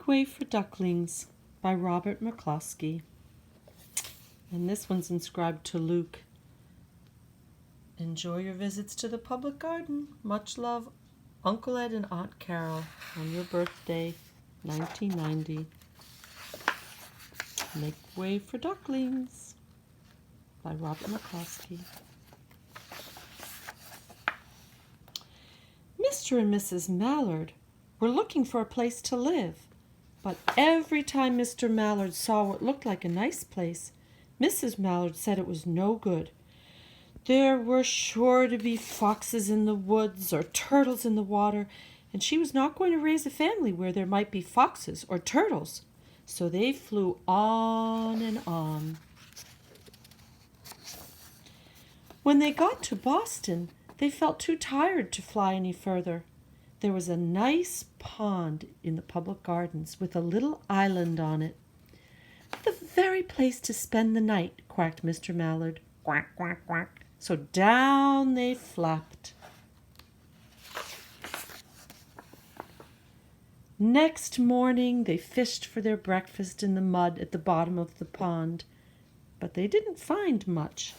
Make Way for Ducklings by Robert McClosky. And this one's inscribed to Luke. Enjoy your visits to the public garden. Much love, Uncle Ed and Aunt Carol, on your birthday, 1990. Make Way for Ducklings by Robert McClosky. Mr. and Mrs. Mallard were looking for a place to live, but every time Mr. Mallard saw what looked like a nice place, Mrs. Mallard said it was no good. There were sure to be foxes in the woods or turtles in the water, and she was not going to raise a family where there might be foxes or turtles. So they flew on and on. When they got to Boston, they felt too tired to fly any further. There was a nice pond in the public gardens with a little island on it. The very place to spend the night, quacked Mr. Mallard. Quack, quack, quack. So down they flapped. Next morning they fished for their breakfast in the mud at the bottom of the pond, but they didn't find much.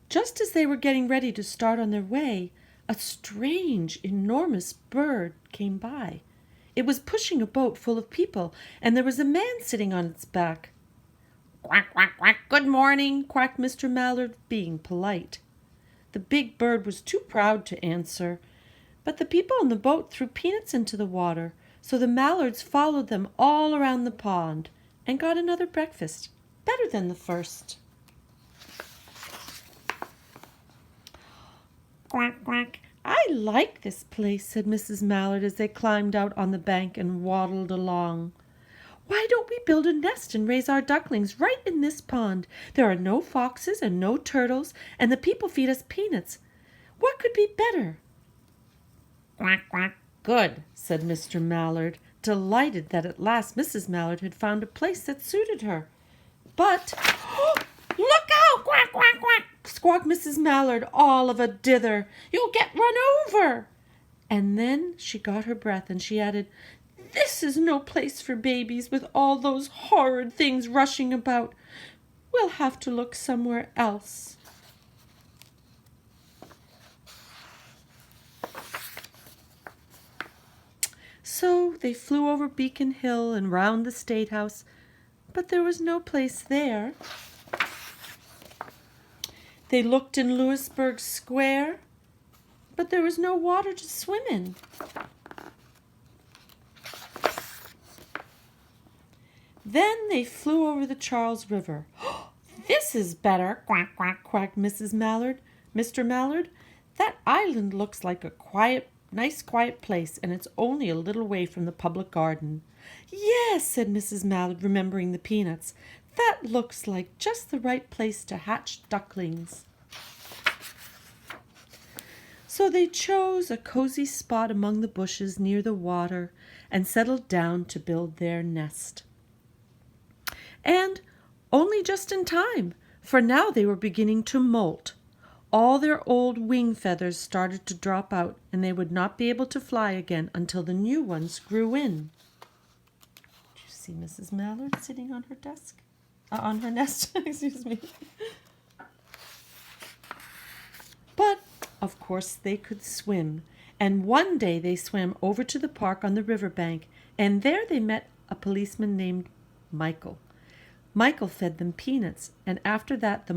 Just as they were getting ready to start on their way, a strange, enormous bird came by. It was pushing a boat full of people, and there was a man sitting on its back. Quack, quack, quack, good morning, quacked Mr. Mallard, being polite. The big bird was too proud to answer, but the people on the boat threw peanuts into the water, so the Mallards followed them all around the pond and got another breakfast, better than the first. Quack, quack. I like this place, said Mrs. Mallard as they climbed out on the bank and waddled along. Why don't we build a nest and raise our ducklings right in this pond? There are no foxes and no turtles, and the people feed us peanuts. What could be better? Quack, quack. Good, said Mr. Mallard, delighted that at last Mrs. Mallard had found a place that suited her. But, look out! Quack, quack, quack! Squawked Mrs. Mallard, all of a dither. You'll get run over. And then she got her breath and she added, This is no place for babies with all those horrid things rushing about. We'll have to look somewhere else. So they flew over Beacon Hill and round the State House, but there was no place there. They looked in Louisburg Square, but there was no water to swim in. Then they flew over the Charles River. This is better, quack, quack, quacked Mrs. Mallard. Mr. Mallard, that island looks like a nice quiet place, and it's only a little way from the public garden. Yes, said Mrs. Mallard, remembering the peanuts. That looks like just the right place to hatch ducklings. So they chose a cozy spot among the bushes near the water and settled down to build their nest. And only just in time, for now they were beginning to molt. All their old wing feathers started to drop out, and they would not be able to fly again until the new ones grew in. Did you see Mrs. Mallard sitting on her desk? On her nest, excuse me. But, of course, they could swim, and one day they swam over to the park on the riverbank, and there they met a policeman named Michael. Michael fed them peanuts, and after that the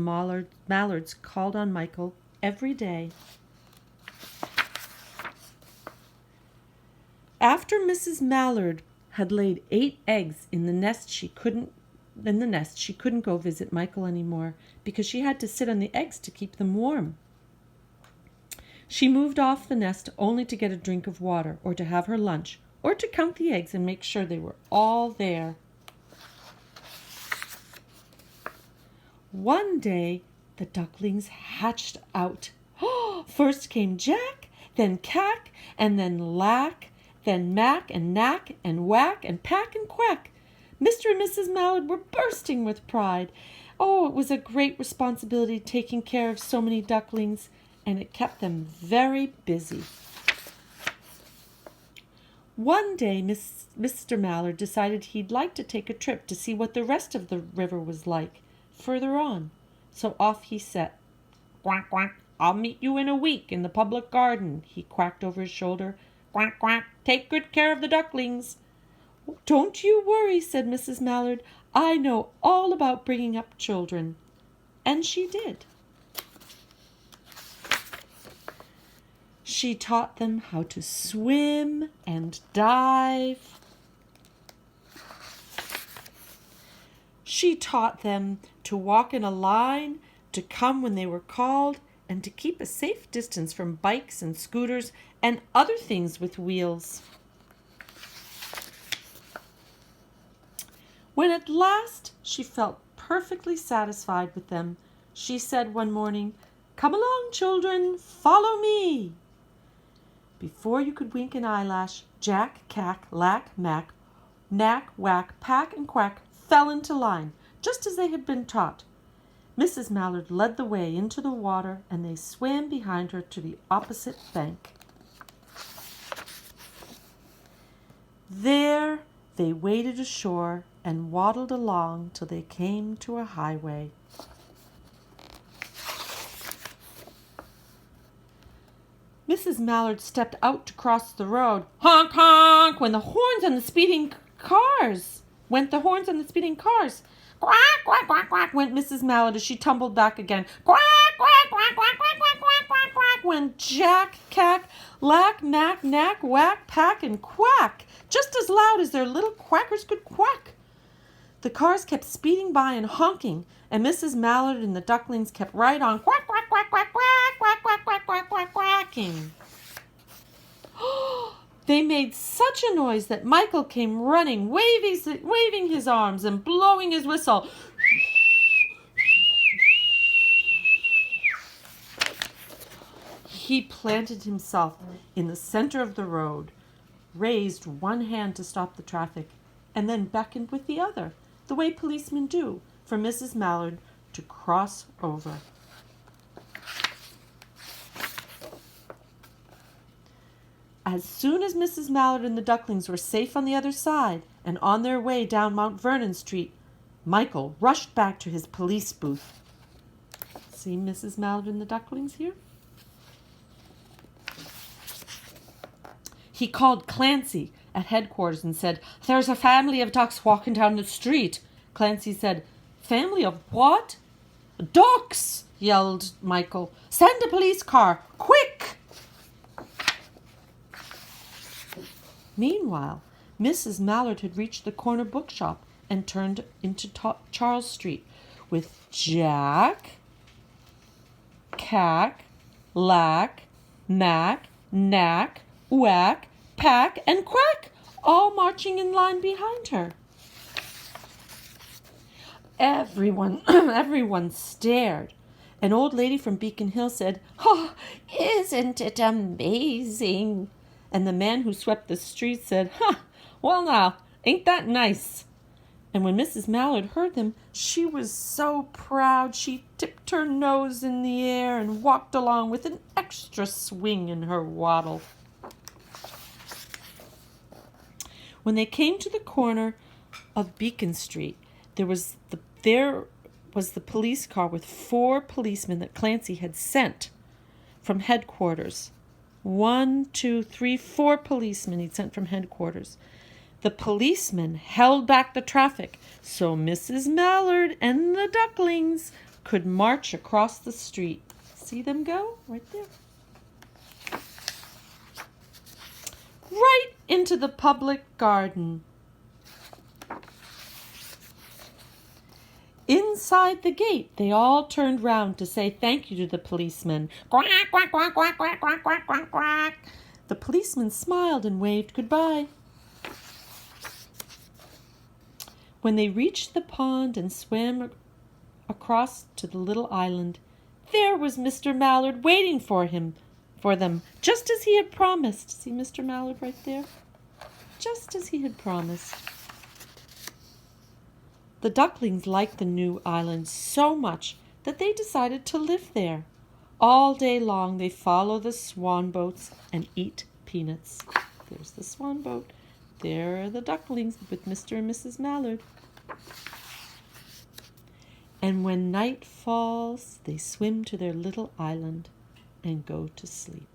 Mallards called on Michael every day. After Mrs. Mallard had laid 8 eggs in the nest, she couldn't go visit Michael anymore because she had to sit on the eggs to keep them warm. She moved off the nest only to get a drink of water or to have her lunch or to count the eggs and make sure they were all there. One day, the ducklings hatched out. First came Jack, then Cack, and then Lack, then Mack and Knack and Whack and Pack and Quack. Mr. and Mrs. Mallard were bursting with pride. Oh, it was a great responsibility taking care of so many ducklings, and it kept them very busy. One day Mr. Mallard decided he'd like to take a trip to see what the rest of the river was like, further on. So off he set. "Quack, quack, I'll meet you in a week in the public garden," he quacked over his shoulder. "Quack, quack, take good care of the ducklings." "Don't you worry," said Mrs. Mallard. "I know all about bringing up children." And she did. She taught them how to swim and dive. She taught them to walk in a line, to come when they were called, and to keep a safe distance from bikes and scooters and other things with wheels. When at last she felt perfectly satisfied with them, she said one morning, "Come along, children, follow me." Before you could wink an eyelash, Jack, Cack, Lack, Mack, Knack, Whack, Pack, and Quack fell into line, just as they had been taught. Mrs. Mallard led the way into the water, and they swam behind her to the opposite bank. There they waded ashore and waddled along till they came to a highway. Mrs. Mallard stepped out to cross the road. Honk, honk, went the horns on the speeding cars. Quack, quack, quack, quack, went Mrs. Mallard as she tumbled back again. Quack, quack, quack, quack, quack, quack, quack, quack, quack, went Jack, Cack, Lack, Mack, Knack, Whack, Pack, and Quack, just as loud as their little quackers could quack. The cars kept speeding by and honking, and Mrs. Mallard and the ducklings kept right on quack, quack, quack, quack, quack, quack, quack, quack, quack, quack, quacking. They made such a noise that Michael came running, waving his arms and blowing his whistle. He planted himself in the center of the road, raised one hand to stop the traffic, and then beckoned with the other, the way policemen do, for Mrs. Mallard to cross over. As soon as Mrs. Mallard and the ducklings were safe on the other side and on their way down Mount Vernon Street, Michael rushed back to his police booth. See Mrs. Mallard and the ducklings here? He called Clancy at headquarters and said, "There's a family of ducks walking down the street." Clancy said, "Family of what?" "Ducks!" yelled Michael. "Send a police car, quick!" Meanwhile, Mrs. Mallard had reached the corner bookshop and turned into Charles Street with Jack, Cack, Lack, Mack, Knack, Whack, Pack, and Quack, all marching in line behind her. Everyone stared. An old lady from Beacon Hill said, "Oh, isn't it amazing?" And the man who swept the street said, "Well now, ain't that nice?" And when Mrs. Mallard heard them, she was so proud she tipped her nose in the air and walked along with an extra swing in her waddle. When they came to the corner of Beacon Street, there was the police car with 4 policemen that Clancy had sent from headquarters. 1, 2, 3, 4 policemen he'd sent from headquarters. The policemen held back the traffic so Mrs. Mallard and the ducklings could march across the street. See them go? Right there. Right into the public garden. Inside the gate, they all turned round to say thank you to the policeman. Quack, quack, quack, quack, quack, quack, quack, quack, quack. The policeman smiled and waved goodbye. When they reached the pond and swam across to the little island, there was Mr. Mallard waiting for them, just as he had promised. See Mr. Mallard right there? Just as he had promised. The ducklings liked the new island so much that they decided to live there. All day long they follow the swan boats and eat peanuts. There's the swan boat. There are the ducklings with Mr. and Mrs. Mallard. And when night falls, they swim to their little island and go to sleep.